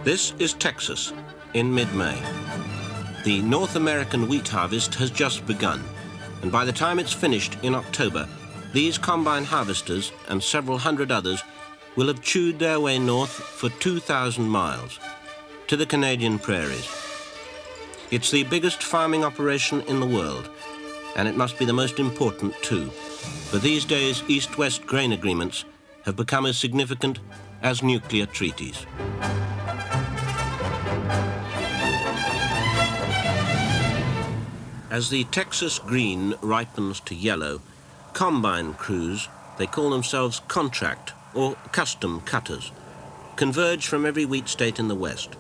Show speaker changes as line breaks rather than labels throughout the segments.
This is Texas in mid-May. The North American wheat harvest has just begun, and by the time it's finished in October, these combine harvesters and several hundred others will have chewed their way north for 2,000 miles to the Canadian prairies. It's the biggest farming operation in the world, and it must be the most important too. For these days, East-West grain agreements have become as significant as nuclear treaties. As the Texas green ripens to yellow, combine crews, they call themselves contract or custom cutters, converge from every wheat state in the West,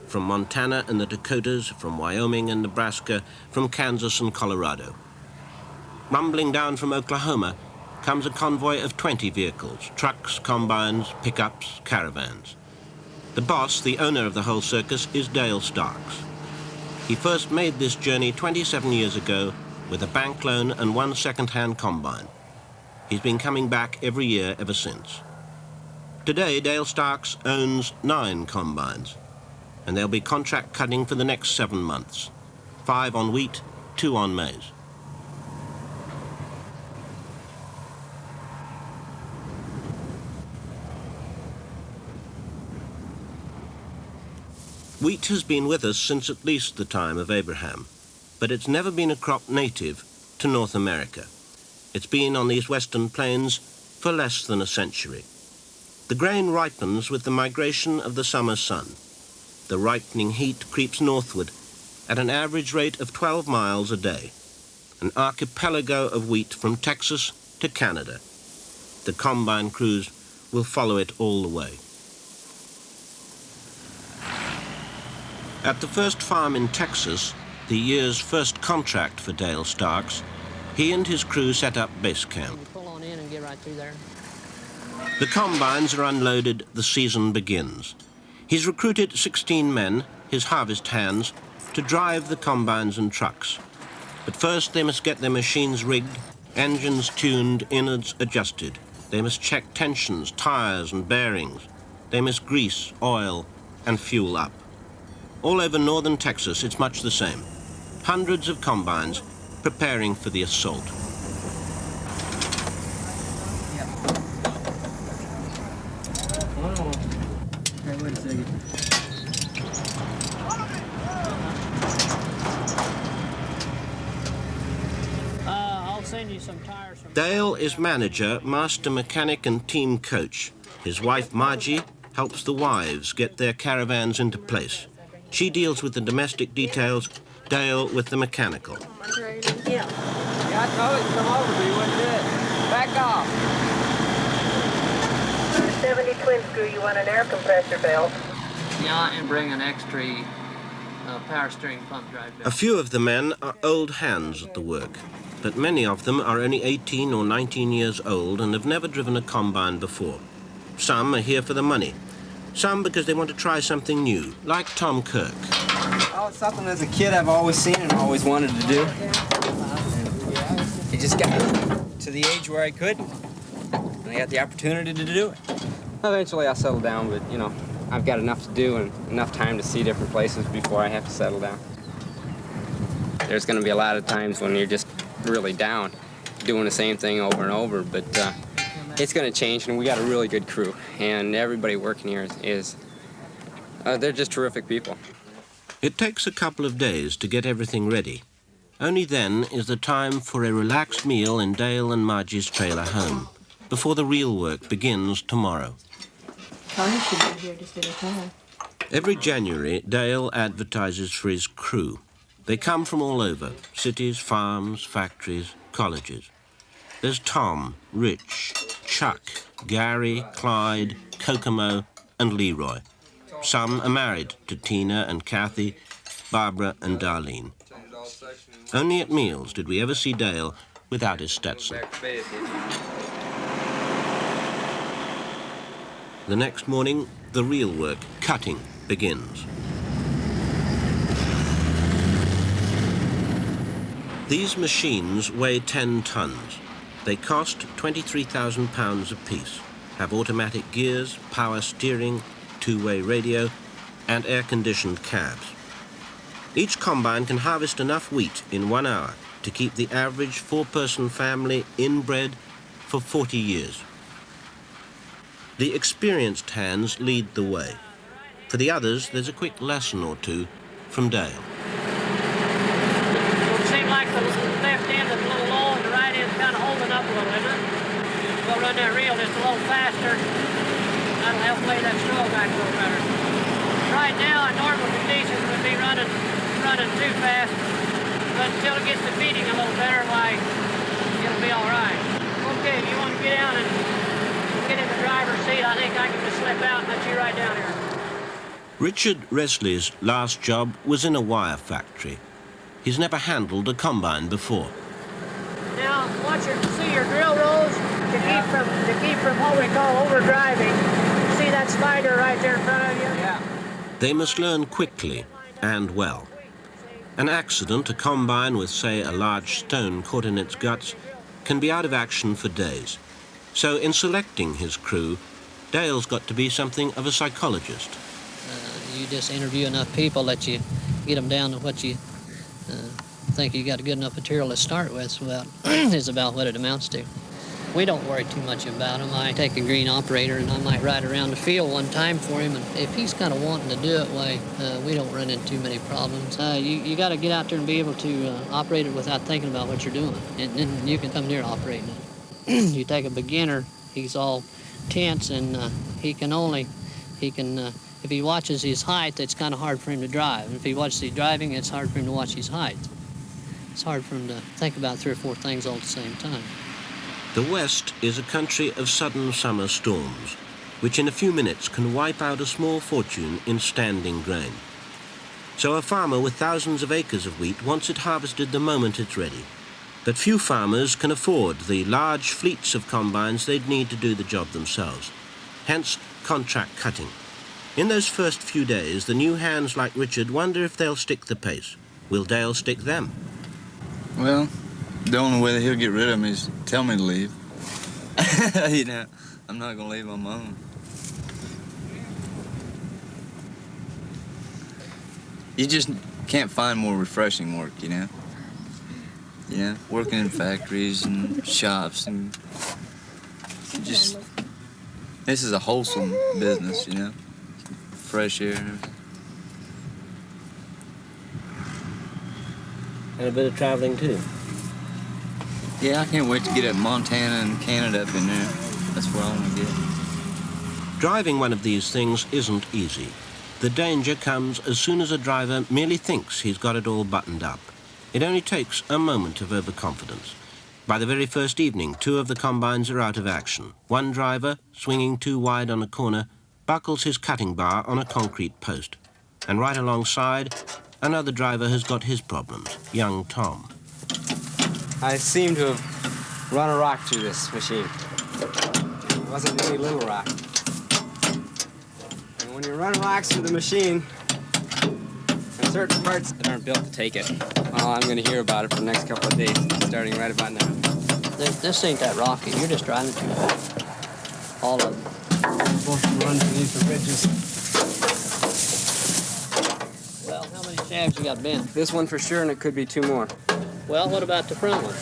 from Montana and the Dakotas, from Wyoming and Nebraska, from Kansas and Colorado. Rumbling down from Oklahoma comes a convoy of 20 vehicles, trucks, combines, pickups, caravans. The boss, the owner of the whole circus, is Dale Starks. He first made this journey 27 years ago with a bank loan and one second-hand combine. He's been coming back every year ever since. Today, Dale Starks owns 9 combines, and they'll be contract cutting for the next 7 months. 5 on wheat, 2 on maize. Wheat has been with us since at least the time of Abraham, but it's never been a crop native to North America. It's been on these western plains for less than a century. The grain ripens with the migration of the summer sun. The ripening heat creeps northward at an average rate of 12 miles a day, an archipelago of wheat from Texas to Canada. The combine crews will follow it all the way. At the first farm in Texas, the year's first contract for Dale Starks, he and his crew set up base camp.
Pull on in and get right through there.
The combines are unloaded, the season begins. He's recruited 16 men, his harvest hands, to drive the combines and trucks. But first they must get their machines rigged, engines tuned, innards adjusted. They must check tensions, tires and bearings. They must grease, oil and fuel up. All over northern Texas, it's much the same. Hundreds of combines preparing for the assault.
Wait a second.
I'll send you some tires from...
Dale is manager, master mechanic and team coach. His wife Margie helps the wives get their caravans into place. She deals with the domestic details, Dale with the mechanical.
Yeah, I told you to come over, but you wouldn't do it. Back off.
70 twin screw, you want an air compressor belt.
Yeah, and bring an extra power steering pump drive belt.
A few of the men are old hands at the work, but many of them are only 18 or 19 years old and have never driven a combine before. Some are here for the money. Some because they want to try something new, like Tom Kirk.
Oh, it's something as a kid I've always seen and always wanted to do. It just got to the age where I could, and I got the opportunity to do it. Eventually I'll settle down, but, you know, I've got enough to do and enough time to see different places before I have to settle down. There's going to be a lot of times when you're just really down, doing the same thing over and over, but it's going to change, and we got a really good crew, and everybody working here is they're just terrific people.
It takes a couple of days to get everything ready. Only then is the time for a relaxed meal in Dale and Margie's trailer home, before the real work begins tomorrow.
Tony should be here just at a time.
Every January, Dale advertises for his crew. They come from all over, cities, farms, factories, colleges. There's Tom, Rich, Chuck, Gary, Clyde, Kokomo, and Leroy. Some are married to Tina and Kathy, Barbara and Darlene. Only at meals did we ever see Dale without his Stetson. The next morning, the real work, cutting, begins. These machines weigh 10 tons. They cost £23,000 apiece, have automatic gears, power steering, two-way radio, and air-conditioned cabs. Each combine can harvest enough wheat in 1 hour to keep the average four-person family inbred for 40 years. The experienced hands lead the way. For the others, there's a quick lesson or two from Dale.
It seems like the left end is a little low and the right end's kind of holding up a little, isn't it? We'll run that reel just a little faster. That'll help lay that stroke back a little better. Right now, in normal conditions, we'd be running too fast, but until it gets to feeding a little better, why, it'll be all right. Okay, if you want to get down and get in the driver's seat, I think I can just slip out and let you ride down here.
Richard Resley's last job was in a wire factory. He's never handled a combine before.
Now, see your drill rows to keep from what we call overdriving. See that spider right there in front of you? Yeah.
They must learn quickly and well. An accident, a combine with, say, a large stone caught in its guts, can be out of action for days. So in selecting his crew, Dale's got to be something of a psychologist.
You just interview enough people that you get them down to what you think you got a good enough material to start with is about what it amounts to. We don't worry too much about him. I take a green operator and I might ride around the field one time for him, and if he's kind of wanting to do it, we don't run into too many problems. You got to get out there and be able to operate it without thinking about what you're doing, and then you can come near operating it. You take a beginner, he's all tense, and if he watches his height, it's kind of hard for him to drive. And if he watches his driving, it's hard for him to watch his height. It's hard for him to think about 3 or 4 things all at the same time.
The West is a country of sudden summer storms, which in a few minutes can wipe out a small fortune in standing grain. So a farmer with thousands of acres of wheat wants it harvested the moment it's ready. But few farmers can afford the large fleets of combines they'd need to do the job themselves. Hence, contract cutting. In those first few days, the new hands like Richard wonder if they'll stick the pace. Will Dale stick them?
Well, the only way that he'll get rid of me is tell me to leave. You know, I'm not going to leave on my own. You just can't find more refreshing work, you know? You know, working in factories and shops and just... This is a wholesome business, you know? Fresh air and everything.
And a bit of traveling too.
Yeah, I can't wait to get up Montana and Canada up in there. That's where I want to get.
Driving one of these things isn't easy. The danger comes as soon as a driver merely thinks he's got it all buttoned up. It only takes a moment of overconfidence. By the very first evening, 2 of the combines are out of action. One driver, swinging too wide on a corner, buckles his cutting bar on a concrete post. And right alongside, another driver has got his problems, young Tom.
I seem to have run a rock through this machine. It wasn't any little rock. And when you run rocks through the machine, there's certain parts that aren't built to take it. Well, I'm going to hear about it for the next couple of days, starting right about now.
This ain't that rocky. You're just driving too fast. All of them.
We're supposed to run beneath the ridges.
Well, how many shafts you got bent?
This one for sure, and it could be 2 more.
Well, what about the front one?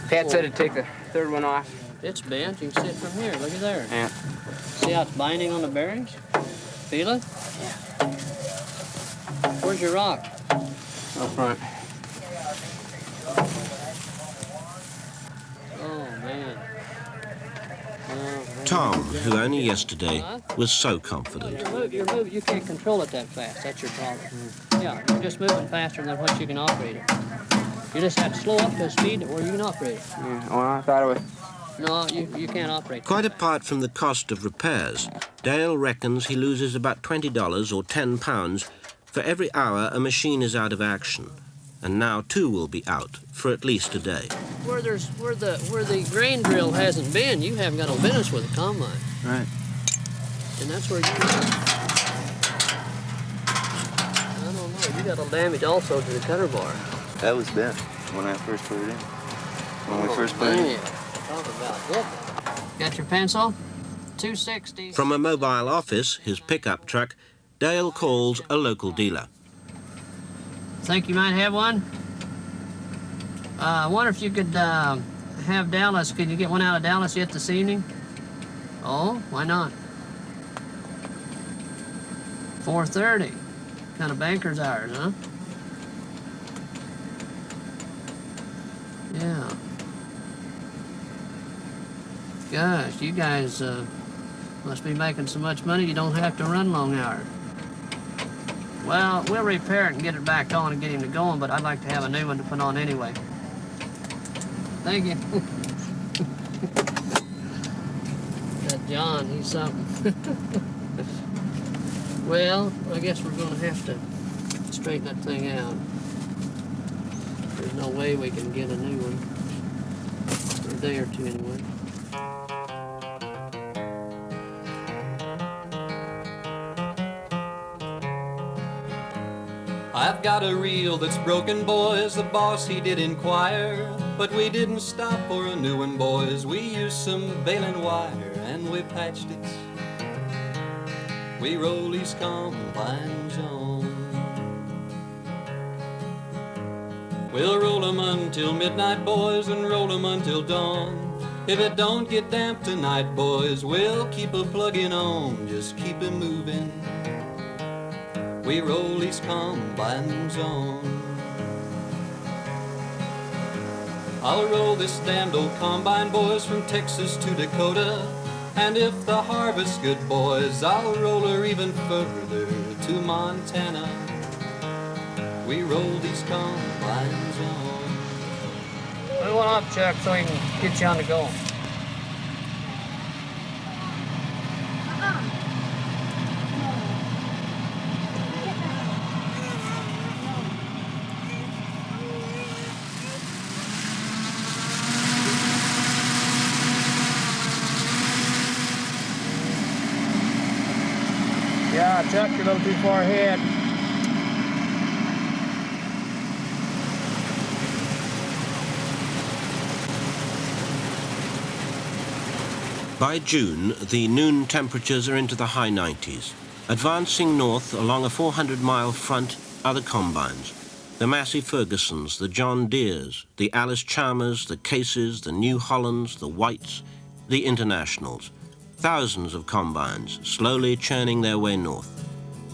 Pat said to take the 3rd one off.
It's bent. You can see it from here. Look at there.
Yeah.
See how it's binding on the bearings? Feel it?
Yeah.
Where's your rock?
Up front.
Oh, man.
Tom, who only yesterday was so confident.
You're moving. You can't control it that fast. That's your problem. Yeah, you're just moving faster than what you can operate it. You just have to slow up to a speed where you can operate it.
Yeah, well, I thought it was...
No, you can't operate.
Quite apart from the cost of repairs, Dale reckons he loses about $20 or £10 for every hour a machine is out of action. And now 2 will be out for at least a day.
Where the grain drill hasn't been, you haven't got no business with a combine.
Right.
And that's where you... I don't know. You got a damage also to the cutter bar.
That was bent when I first put it in. When we first put it in.
Talk about it. Got your pencil? 260.
From a mobile office, his pickup truck, Dale calls a local dealer.
Think you might have one? I wonder if you could have Dallas. Could you get one out of Dallas yet this evening? Oh, why not? 4:30. Kind of banker's hours, huh? Yeah. Gosh, you guys must be making so much money you don't have to run long hours. Well, we'll repair it and get it back on and get him to going, but I'd like to have a new one to put on anyway. Thank you. That John, he's something. Well, I guess we're going to have to straighten that thing out. There's no way we can get a new one. For a day or two anyway.
I've got a reel that's broken, boys, the boss he did inquire. But we didn't stop for a new one, boys, we used some baling wire and we patched it. We roll these combines on. We'll roll 'em until midnight, boys, and roll 'em until dawn. If it don't get damp tonight, boys, we'll keep a plugging on, just keep it moving. We roll these combines on. I'll roll this damned old combine, boys, from Texas to Dakota. And if the harvest's good, boys, I'll roll her even further to Montana. We roll these combines on.
Put one up, Chuck, so we can get you on the go. Yeah, Chuck, you're a little too far ahead.
By June, the noon temperatures are into the high 90s. Advancing north along a 400-mile front are the combines. The Massey Fergusons, the John Deeres, the Alice Chalmers, the Cases, the New Hollands, the Whites, the Internationals. Thousands of combines slowly churning their way north.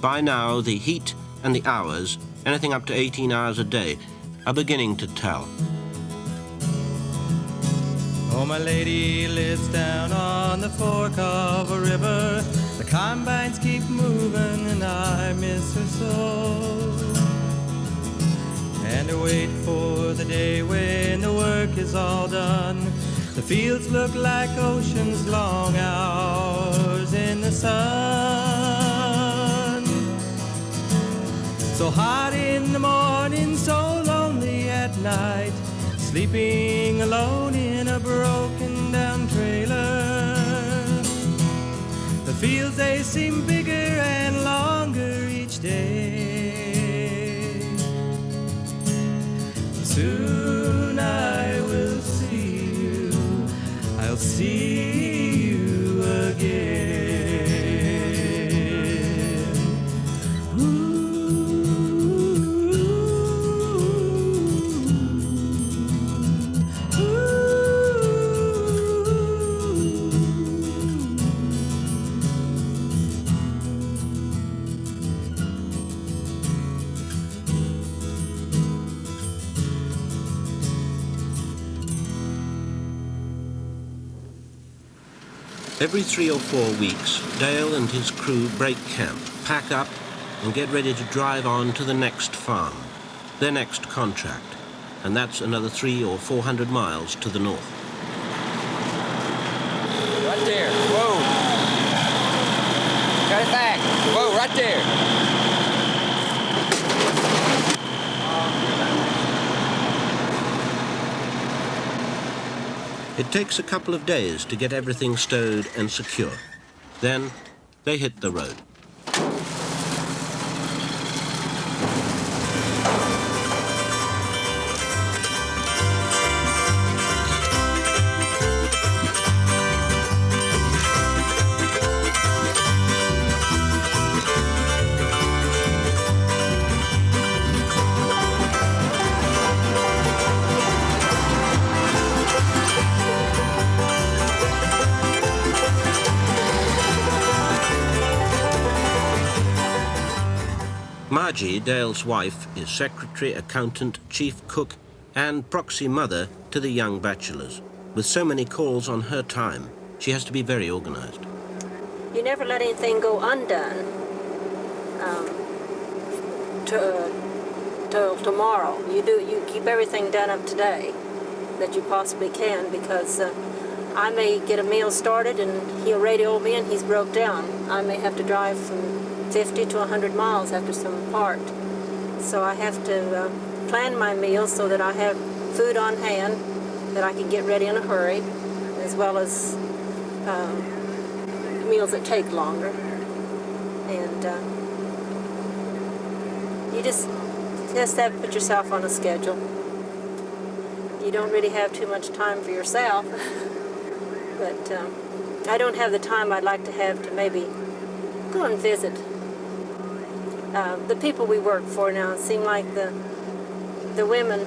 By now, the heat and the hours, anything up to 18 hours a day, are beginning to tell.
Oh, my lady lives down on the fork of a river. The combines keep moving and I miss her so. And I wait for the day when the work is all done. The fields look like oceans, long hours in the sun. So hot in the morning, so lonely at night, sleeping alone in a broken down trailer. The fields, they seem bigger and longer each day. Soon I will see you, I'll see you again.
Every 3 or 4 weeks, Dale and his crew break camp, pack up, and get ready to drive on to the next farm, their next contract. And that's another 300 or 400 miles to the north.
Right there. Whoa. Got it back. Whoa, right there.
It takes a couple of days to get everything stowed and secure. Then they hit the road. Margie, Dale's wife, is secretary, accountant, chief cook, and proxy mother to the young bachelors. With so many calls on her time, she has to be very organized.
You never let anything go undone till tomorrow. You keep everything done up today that you possibly can, because I may get a meal started and he'll radio me and he's broke down. I may have to drive from 50 to 100 miles after some part. So I have to plan my meals so that I have food on hand that I can get ready in a hurry, as well as meals that take longer. And you just have to put yourself on a schedule. You don't really have too much time for yourself, but I don't have the time I'd like to have to maybe go and visit. The people we work for now seem like the women,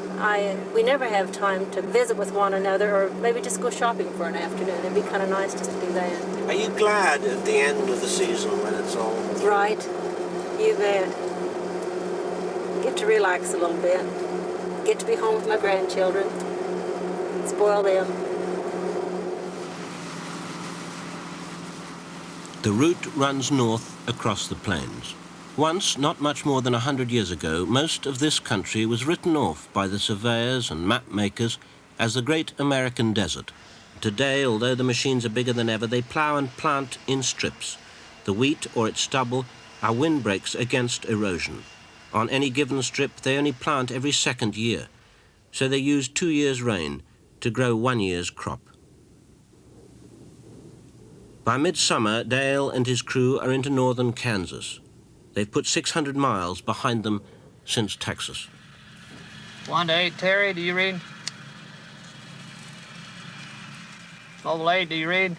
we never have time to visit with one another, or maybe just go shopping for an afternoon. It'd be kind of nice just to do that.
Are you glad at the end of the season when it's all through?
Right. You bet. Get to relax a little bit. Get to be home with my grandchildren. Spoil them.
The route runs north across the plains. Once, not much more than 100 years ago, most of this country was written off by the surveyors and map makers as the great American desert. Today, although the machines are bigger than ever, they plough and plant in strips. The wheat or its stubble are windbreaks against erosion. On any given strip, they only plant every second year, so they use 2 years' rain to grow 1 year's crop. By midsummer, Dale and his crew are into northern Kansas. They've put 600 miles behind them since Texas.
1 to 8, Terry, do you read? Mobile 8, do you read?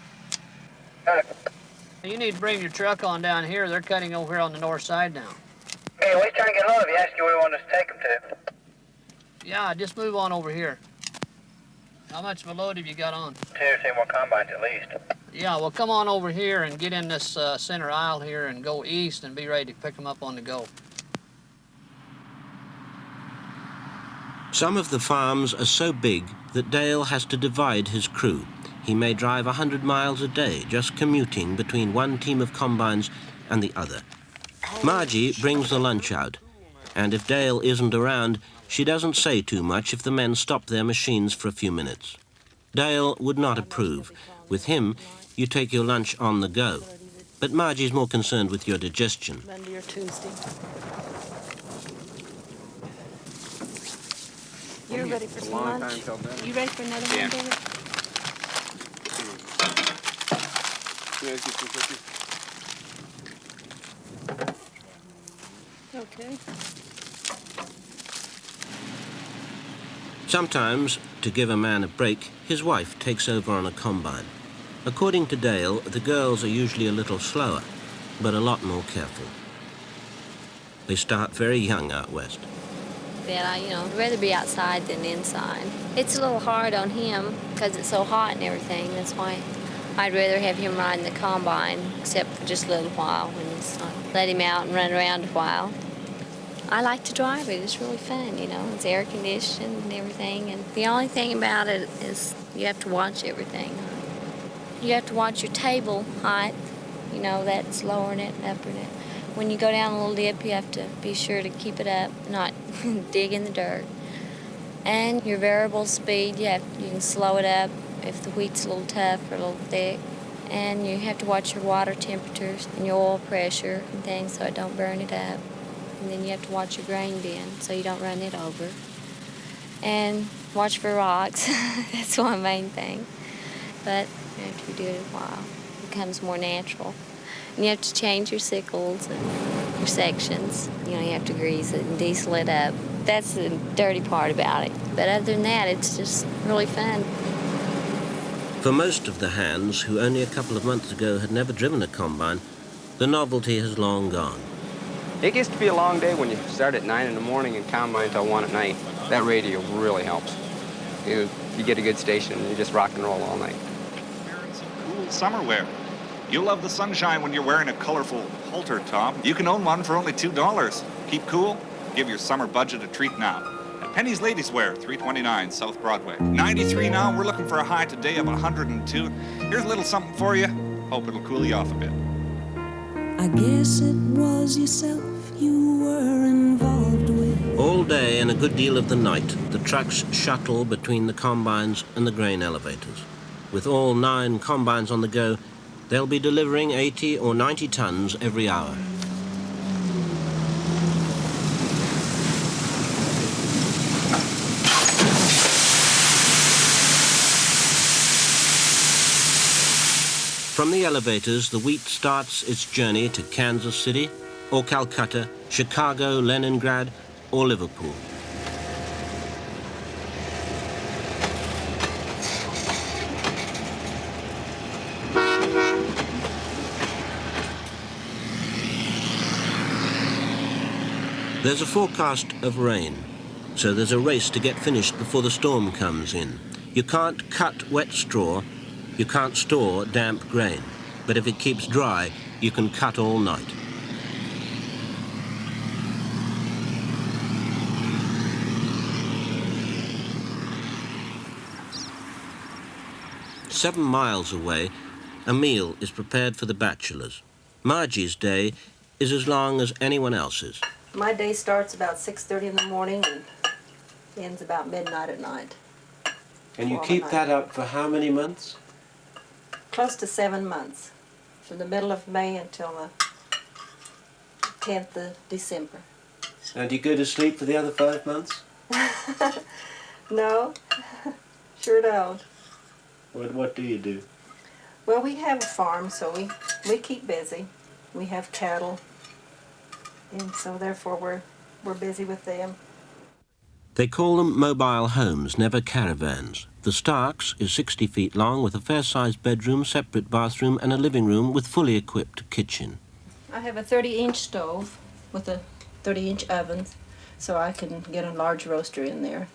You need to bring your truck on down here. They're cutting over here on the north side now.
Hey, we're trying to get hold of you. Ask you where you want us to take them to.
Yeah, just move on over here. How much of a load have you got on?
2 or 3 more combines at least.
Yeah, well, come on over here and get in this center aisle here and go east and be ready to pick them up on the go.
Some of the farms are so big that Dale has to divide his crew. He may drive 100 miles a day, just commuting between one team of combines and the other. Margie brings the lunch out, and if Dale isn't around, she doesn't say too much if the men stop their machines for a few minutes. Dale would not approve. With him, you take your lunch on the go. But Margie's more concerned with your digestion.
Monday or Tuesday. You're ready for some lunch? You ready for another one, David? Okay.
Sometimes, to give a man a break, his wife takes over on a combine. According to Dale, the girls are usually a little slower, but a lot more careful. They start very young out west.
That I'd rather be outside than inside. It's a little hard on him because it's so hot and everything. That's why I'd rather have him riding the combine, except for just a little while when it's not. Let him out and run around a while. I like to drive it. It's really fun, It's air conditioned and everything. And the only thing about it is you have to watch everything. You have to watch your table height. That's lowering it and upping it. When you go down a little dip, you have to be sure to keep it up, not dig in the dirt. And your variable speed, you can slow it up if the wheat's a little tough or a little thick. And you have to watch your water temperatures and your oil pressure and things so it don't burn it up. And then you have to watch your grain bin so you don't run it over. And watch for rocks. That's one main thing. But after you do it a while, it becomes more natural. And you have to change your sickles and your sections. You have to grease it and diesel it up. That's the dirty part about it. But other than that, it's just really fun.
For most of the hands, who only a couple of months ago had never driven a combine, the novelty has long gone.
It gets to be a long day when you start at 9 in the morning and combine till 1 at night. That radio really helps. You get a good station and you just rock and roll all night.
Wearing some cool summer wear. You'll love the sunshine when you're wearing a colorful halter top. You can own one for only $2. Keep cool. Give your summer budget a treat now. At Penny's Ladies Wear, 329 South Broadway. 93 now. We're looking for a high today of 102. Here's a little something for you. Hope it'll cool you off a bit.
I guess it was yourself you were involved with.
All day and a good deal of the night, the trucks shuttle between the combines and the grain elevators. With all 9 combines on the go, they'll be delivering 80 or 90 tons every hour. From the elevators, the wheat starts its journey to Kansas City, or Calcutta, Chicago, Leningrad, or Liverpool. There's a forecast of rain, so there's a race to get finished before the storm comes in. You can't cut wet straw, you can't store damp grain, but if it keeps dry, you can cut all night. "7 miles away, a meal is prepared for the bachelors. Margie's day is as long as anyone else's.
My day starts about 6:30 in the morning and ends about midnight at night.
And you keep that up for how many months?
Close to 7 months, from the middle of May until the 10th of December.
And do you go to sleep for the other 5 months?
No, sure don't.
What do you do?
Well, we have a farm, so we keep busy. We have cattle, and so therefore we're busy with them.
They call them mobile homes, never caravans. The Starks is 60 feet long with a fair-sized bedroom, separate bathroom and a living room with fully equipped kitchen.
I have a 30-inch stove with a 30-inch oven, so I can get a large roaster in there.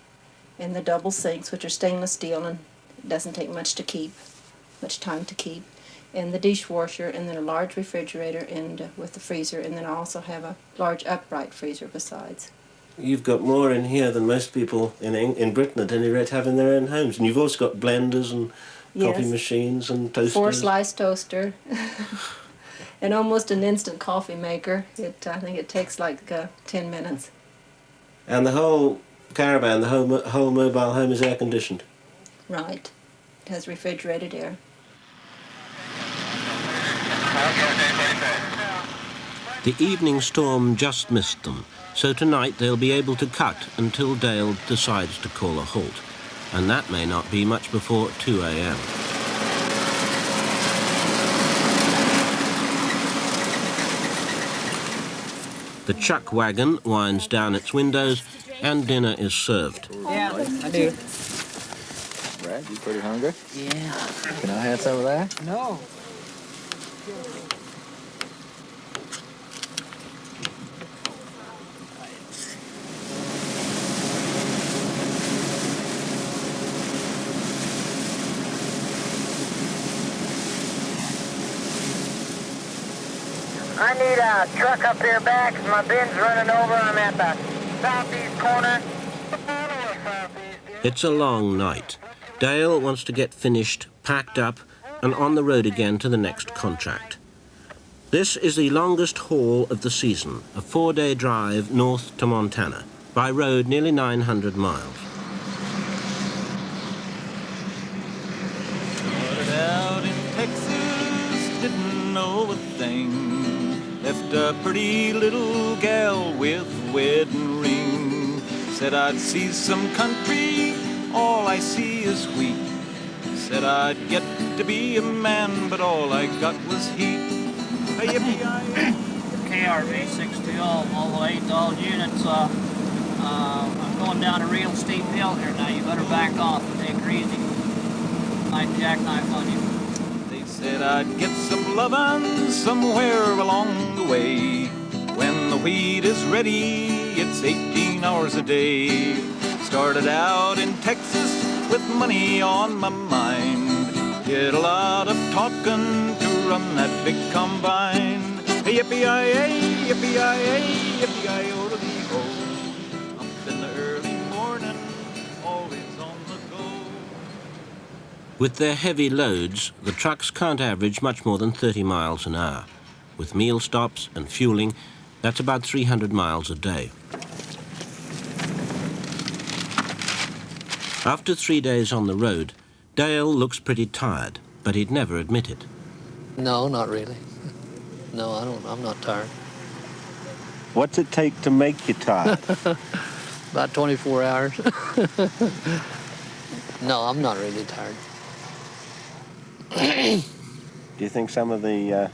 And the double sinks, which are stainless steel, and it doesn't take much time to keep. And the dishwasher, and then a large refrigerator, and with the freezer, and then I also have a large upright freezer besides.
You've got more in here than most people in Britain at any rate have in their own homes. And you've also got blenders and coffee machines and toasters.
4-slice toaster. And almost an instant coffee maker. I think it takes like 10 minutes.
And the whole caravan, the whole mobile home is air conditioned?
Right. It has refrigerated air.
The evening storm just missed them, so tonight they'll be able to cut until Dale decides to call a halt, and that may not be much before 2 a.m. The chuck wagon winds down its windows and dinner is served.
Yeah, I do.
Brad, you pretty hungry?
Yeah.
Can I have some of that?
No.
I need a truck up here back. My bin's running over. I'm at the southeast corner.
It's a long night. Dale wants to get finished, packed up, and on the road again to the next contract. This is the longest haul of the season, a 4-day drive north to Montana, by road nearly 900 miles.
Started out in Texas, didn't know a thing. Left a pretty little gal with a wedding ring. Said I'd see some country, all I see is wheat. Said I'd get to be a man, but all I got was heat.
KRV 620, all the way to all units. I'm going down a real steep hill here now. You better back off and take her easy. Might jackknife on you.
They said I'd get some lovin' somewhere along the way. When the wheat is ready, it's 18 hours a day. Started out in Texas with money on my mind. Did a lot of talking to run that big combine. Yippee-yi-yay, yippee-yi-yay, yippee-yi-o-to-dee-o. Up in the early morning, always on the go.
With their heavy loads, the trucks can't average much more than 30 miles an hour. With meal stops and fueling, that's about 300 miles a day. After 3 days on the road, Dale looks pretty tired, but he'd never admit it.
No, not really. No, I'm not tired.
What's it take to make you tired?
About 24 hours. No, I'm not really tired.
Do you think some of the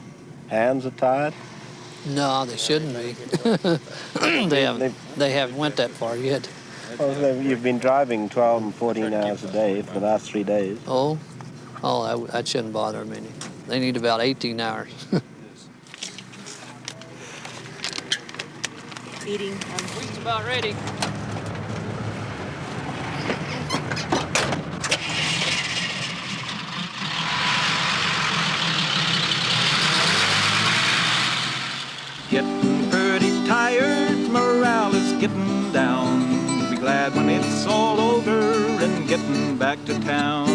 hands are tired?
No, they shouldn't be. They haven't went that far yet.
Well, you've been driving 12 and 14 hours a day for the last 3 days.
Oh, that shouldn't bother them any. They need about 18 hours.
Eating.
Wheat's about ready.
Getting pretty tired, morale is getting down. Be glad when it's all over and getting back to town.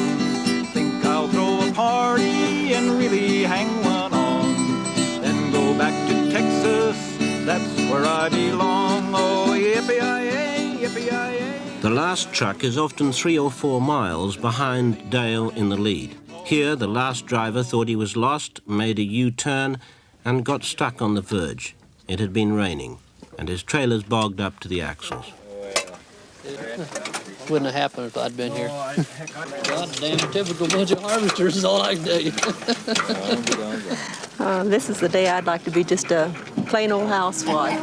Think I'll throw a party and really hang one on. Then go back to Texas, that's where I belong. Oh, yippee-yi-yay, yippee-yi-yay.
The last truck is often 3 or 4 miles behind Dale in the lead. Here, the last driver thought he was lost, made a U-turn, and got stuck on the verge. It had been raining, and his trailer's bogged up to the axles.
Wouldn't have happened if I'd been here. God damn, typical bunch of harvesters is all I can tell you.
This is the day I'd like to be just a plain old housewife.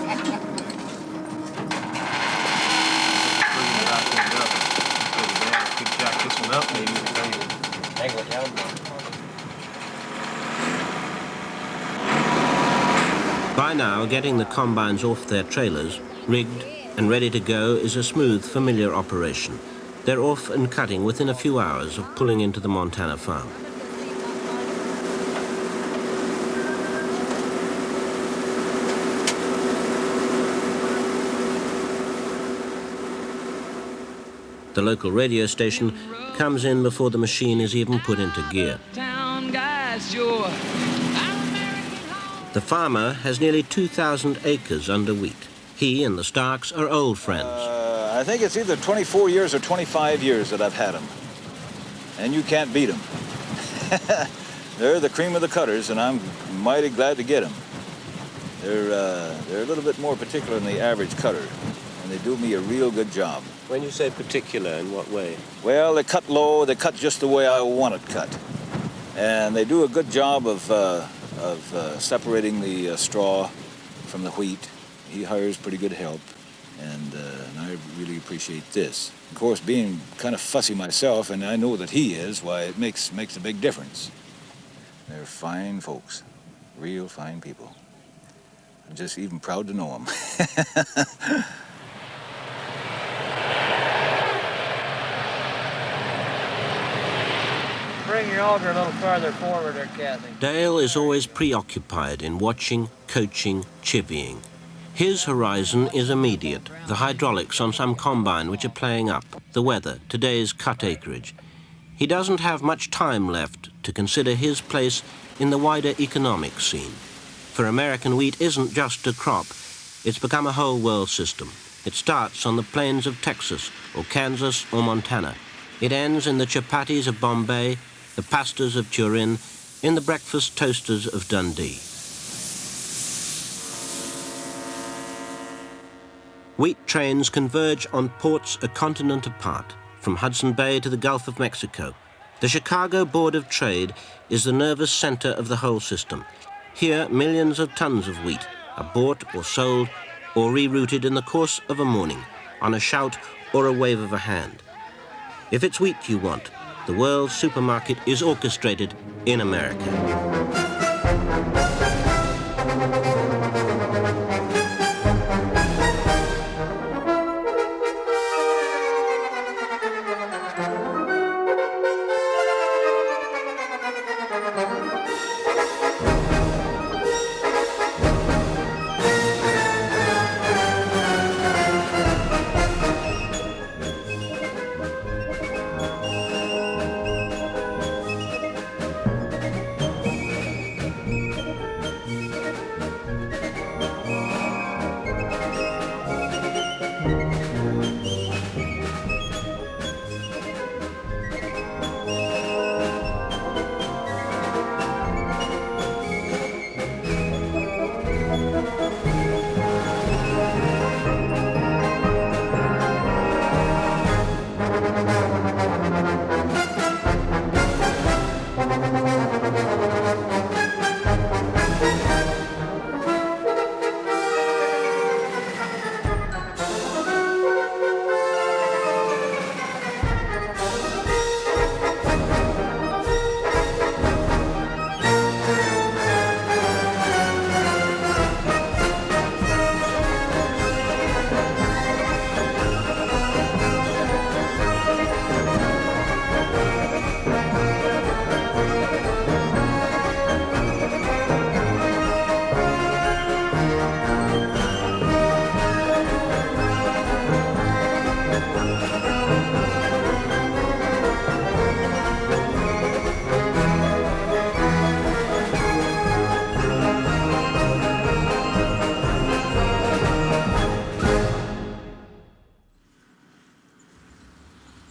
By now, getting the combines off their trailers, rigged and ready to go, is a smooth, familiar operation. They're off and cutting within a few hours of pulling into the Montana farm. The local radio station comes in before the machine is even put into gear. The farmer has nearly 2,000 acres under wheat. He and the Starks are old friends.
I think it's either 24 years or 25 years that I've had them. And you can't beat them. They're the cream of the cutters, and I'm mighty glad to get them. They're a little bit more particular than the average cutter, and they do me a real good job.
When you say particular, in what way?
Well, they cut low, they cut just the way I want it cut. And they do a good job of separating the straw from the wheat. He hires pretty good help, and I really appreciate this. Of course, being kind of fussy myself, and I know that he is, why it makes a big difference. They're fine folks, real fine people. I'm just even proud to know them.
Bring your auger a little farther forward there, Kathy.
Dale is always preoccupied in watching, coaching, chivying. His horizon is immediate, the hydraulics on some combine which are playing up, the weather, today's cut acreage. He doesn't have much time left to consider his place in the wider economic scene. For American wheat isn't just a crop, it's become a whole world system. It starts on the plains of Texas, or Kansas, or Montana. It ends in the chapatis of Bombay, the pastas of Turin, in the breakfast toasters of Dundee. Wheat trains converge on ports a continent apart, from Hudson Bay to the Gulf of Mexico. The Chicago Board of Trade is the nervous center of the whole system. Here, millions of tons of wheat are bought or sold or rerouted in the course of a morning, on a shout or a wave of a hand. If it's wheat you want, the world's supermarket is orchestrated in America.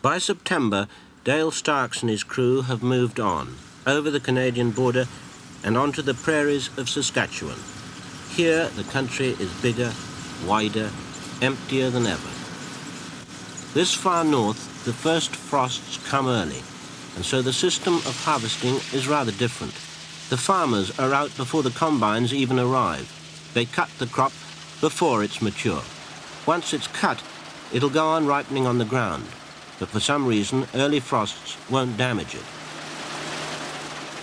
By September, Dale Starks and his crew have moved on, over the Canadian border and onto the prairies of Saskatchewan. Here, the country is bigger, wider, emptier than ever. This far north, the first frosts come early, and so the system of harvesting is rather different. The farmers are out before the combines even arrive. They cut the crop before it's mature. Once it's cut, it'll go on ripening on the ground, but for some reason, early frosts won't damage it.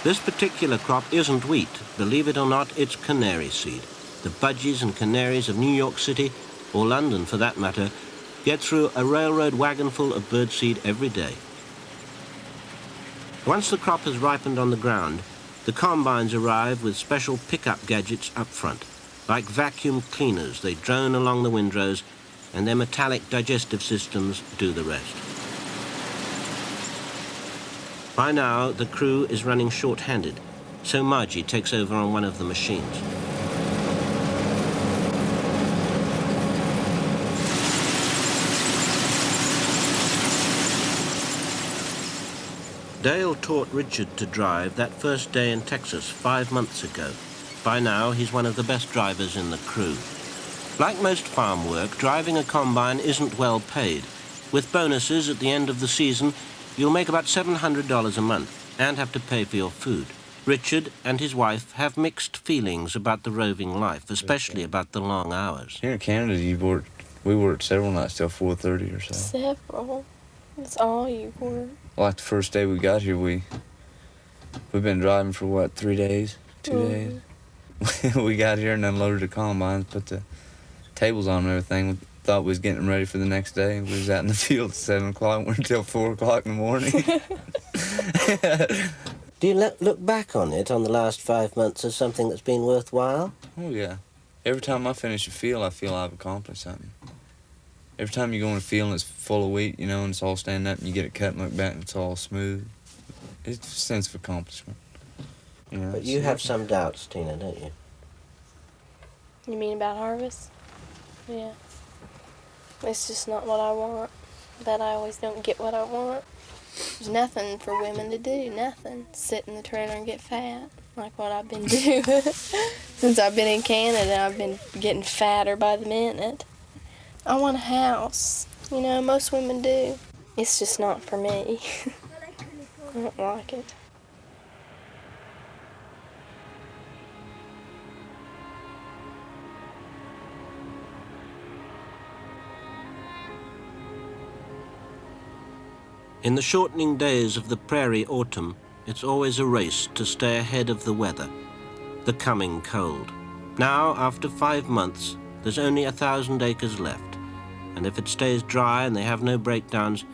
This particular crop isn't wheat. Believe it or not, it's canary seed. The budgies and canaries of New York City, or London for that matter, get through a railroad wagon full of birdseed every day. Once the crop has ripened on the ground, the combines arrive with special pickup gadgets up front. Like vacuum cleaners, they drone along the windrows, and their metallic digestive systems do the rest. By now, the crew is running short-handed, so Margie takes over on one of the machines. Dale taught Richard to drive that first day in Texas 5 months ago. By now, he's one of the best drivers in the crew. Like most farm work, driving a combine isn't well paid. With bonuses at the end of the season, you'll make about $700 a month and have to pay for your food. Richard and his wife have mixed feelings about the roving life, especially about the long hours.
Here in Canada, we worked several nights till 4:30 or so.
Several? That's all you work?
Like the first day we got here, we've been driving for what, 3 days, 2 days. We got here and unloaded the combines, put the tables on and everything. We thought we was getting them ready for the next day. We was out in the field at 7 o'clock. We're until 4 o'clock in the morning.
Do you look back on it, on the last 5 months, as something that's been worthwhile?
Oh, yeah. Every time I finish a field, I feel I've accomplished something. Every time you go in a field and it's full of wheat, you know, and it's all standing up, and you get it cut and look back and it's all smooth. It's a sense of accomplishment. You know,
But you have some doubts, Tina, don't you?
You mean about harvest? Yeah. It's just not what I want. But I always don't get what I want. There's nothing for women to do, nothing. Sit in the trailer and get fat, like what I've been doing. Since I've been in Canada, I've been getting fatter by the minute. I want a house. You know, most women do. It's just not for me. I don't like it.
In the shortening days of the prairie autumn, it's always a race to stay ahead of the weather, the coming cold. Now, after 5 months, there's only 1,000 acres left, and if it stays dry and they have no breakdowns,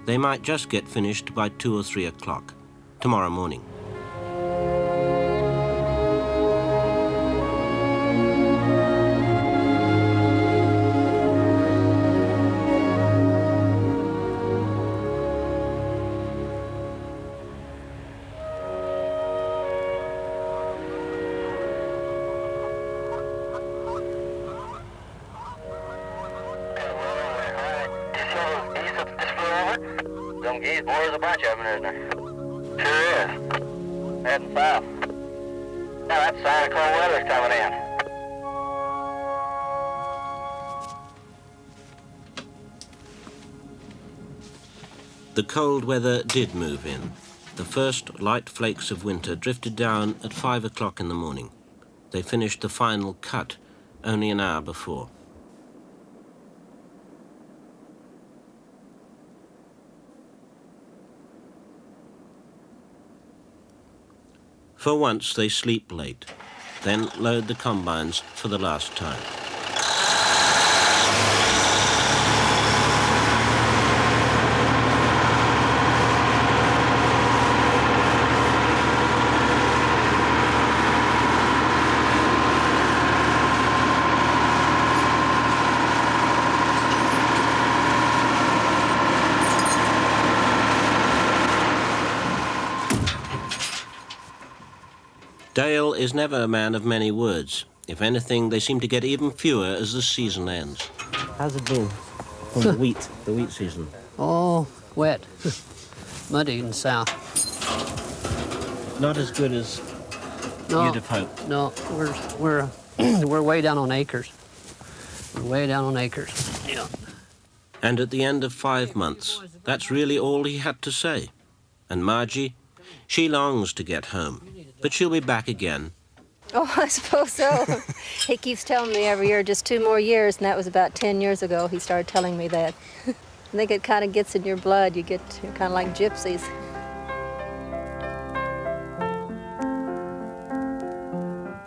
they might just get finished by 2 or 3 o'clock tomorrow morning.
There's a bunch of them, isn't there? Sure is. Heading south. Yeah, that's a sign of cold weather's coming in.
The cold weather did move in. The first light flakes of winter drifted down at 5 o'clock in the morning. They finished the final cut only an hour before. For once, they sleep late, then load the combines for the last time. Dale is never a man of many words. If anything, they seem to get even fewer as the season ends. How's it been? The wheat season?
Oh, wet, muddy in the south.
Not as good as you'd have hoped.
No, we're we're way down on acres. We're way down on acres. Yeah.
And at the end of 5 months, that's really all he had to say. And Margie, she longs to get home, but she'll be back again.
Oh, I suppose so. He keeps telling me every year, just 2 more years, and that was about 10 years ago he started telling me that. I think it kind of gets in your blood. You're kind of like gypsies.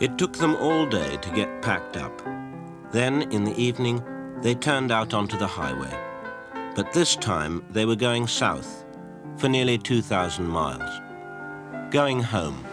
It took them all day to get packed up. Then, in the evening, they turned out onto the highway. But this time, they were going south for nearly 2,000 miles. Going home.